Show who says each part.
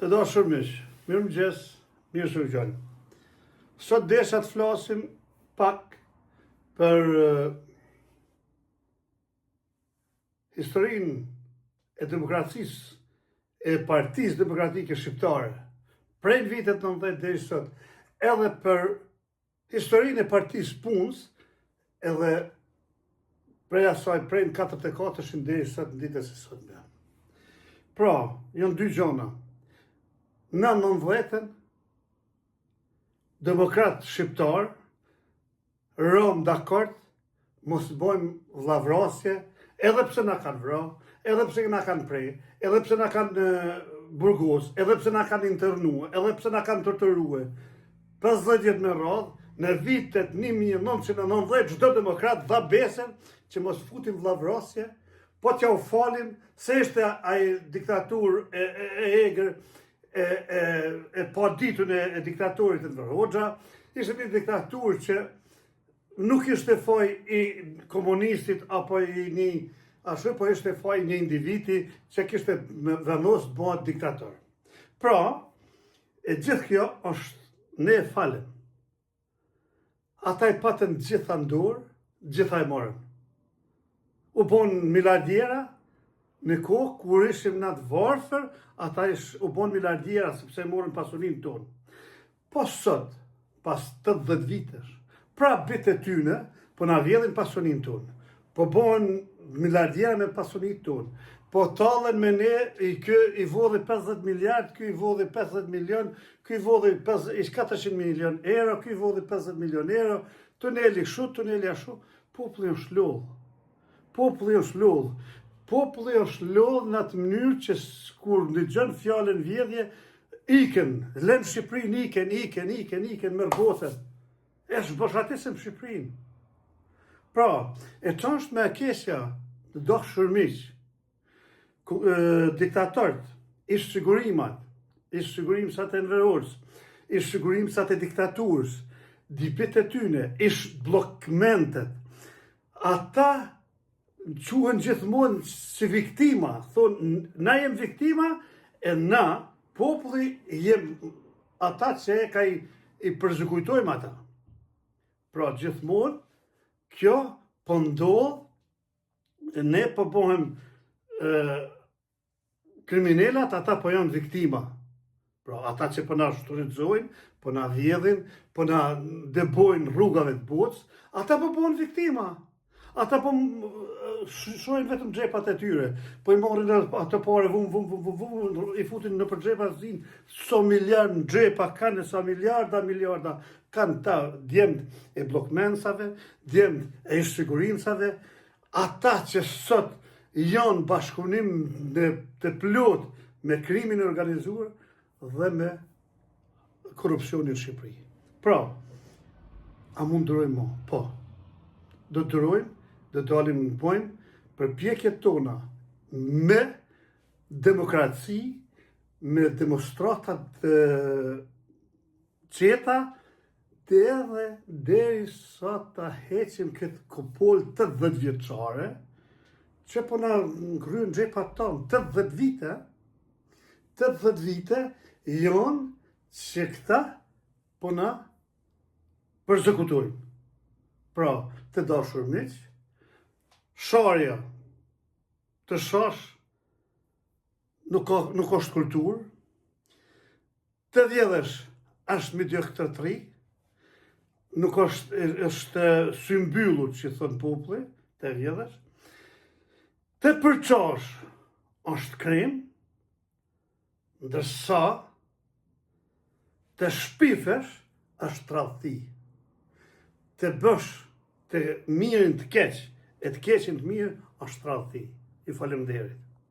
Speaker 1: Të dashur miq, mirëmëngjes, mirë se u gjallë. Sot desha të flasim pak për historinë e demokracisë e Partisë Demokratike Shqiptare, prej vitet 90 deri sot, edhe për historinë e Partisë Punës, edhe prej asaj prej në 44 deri sot në ditën e sotme. Pra, janë dy gjona. Në 90-ën, demokrat shqiptar, rëm dakord, mos bëjmë vllavrasje, edhe pse na kanë vrarë, edhe pse na kanë prej, edhe pse na kanë burgos, edhe pse na kanë internuar, edhe pse na kanë torturuar. 50 vjet me radhë, në vitet 1990, çdo demokrat dha besën që mos futim vllavrasje, po t'ja u falim se ishte ai diktaturë e egër, e pa ditën e diktatorit Enver Hoxha, ishte një diktaturë që nuk ishte faj i komunistit apo i një ashtu, po ishte faj një individi që kishte vendos të bëhet diktator. Pra, e gjithë kjo është ne e falem. Ata i patën gjitha në dorë, gjitha e morën. U bon miliardera, në kohë kur ishim në atë varfër, ata u bon miliardera sepse morën pasurinë tonë. Po sot, pas 80 vitesh, pra bitë e tyne, po na vjedhin pasurinë tonë. Po bon miliardera me pasurinë tonë. Po tallen me ne, ky i vodhi 50 miliard, ky i vodhi 50 milion, ky i vodhi 400 milion euro, ky i vodhi 50 milion euro, tuneli shu, tuneli ashu, populli është lodh. Populli është lodh. Populli është lodh në atë mënyrë që kur ndëgjon fjalën vjedhje, iken, lënë Shqipërinë, iken, merr botën. E zhboshatisëm Shqipërinë. Pra, e ç'është me keqja, të dashur miq, diktatorët, ish sigurimsat e Enver Hoxhës, ish sigurimsat e diktaturës, dipit e tyne, ish bllokmentet, ata quhen gjithmonë si viktima, thonë, na jem viktima, e na, populli, jem ata që i përzekujtojmë ata. Pra, gjithmonë, kjo po ndodh, ne po bëhem kriminalat, ata po janë viktima. Pra, ata që po na shturizojnë, po na vjedhin, po na debojnë rrugave të botës, ata po bëhen viktima. Ata po shojnë vetëm xhepat e tyre, po i marrin ato pare, i futin në për xhepa zinë, sa miliard në xhepa kanë, sa miliarda kanë ta djemt e bllokmensave, djemt e ish sigurimsave, ata që sot janë bashkëpunim të plot me krimin e organizuar dhe me korrupsionin në Shqipëri. Pra, a mund durojmë mo? Po. Do të durojmë, do të dalim në pojmë për pjekjet tona me demokraci, me demonstratat qeta, dhe edhe deri sa ta heqim këtë kupol 80 vjeçare, që po na ngryen xhepat tonë 80 vite, 80 vite janë që këta po na përzekutojnë. Pra, të dashur miq, sharja, të shash, nuk është kulturë, të vjedhësh është mediokratri, nuk është symbyllur që thonë populli, të vjedhësh, të përçash është krim, ndërsa të shpifesh është tradhti. Të bësh të mirin të keq, e të keqin të mirë është tradhti. I faleminderit.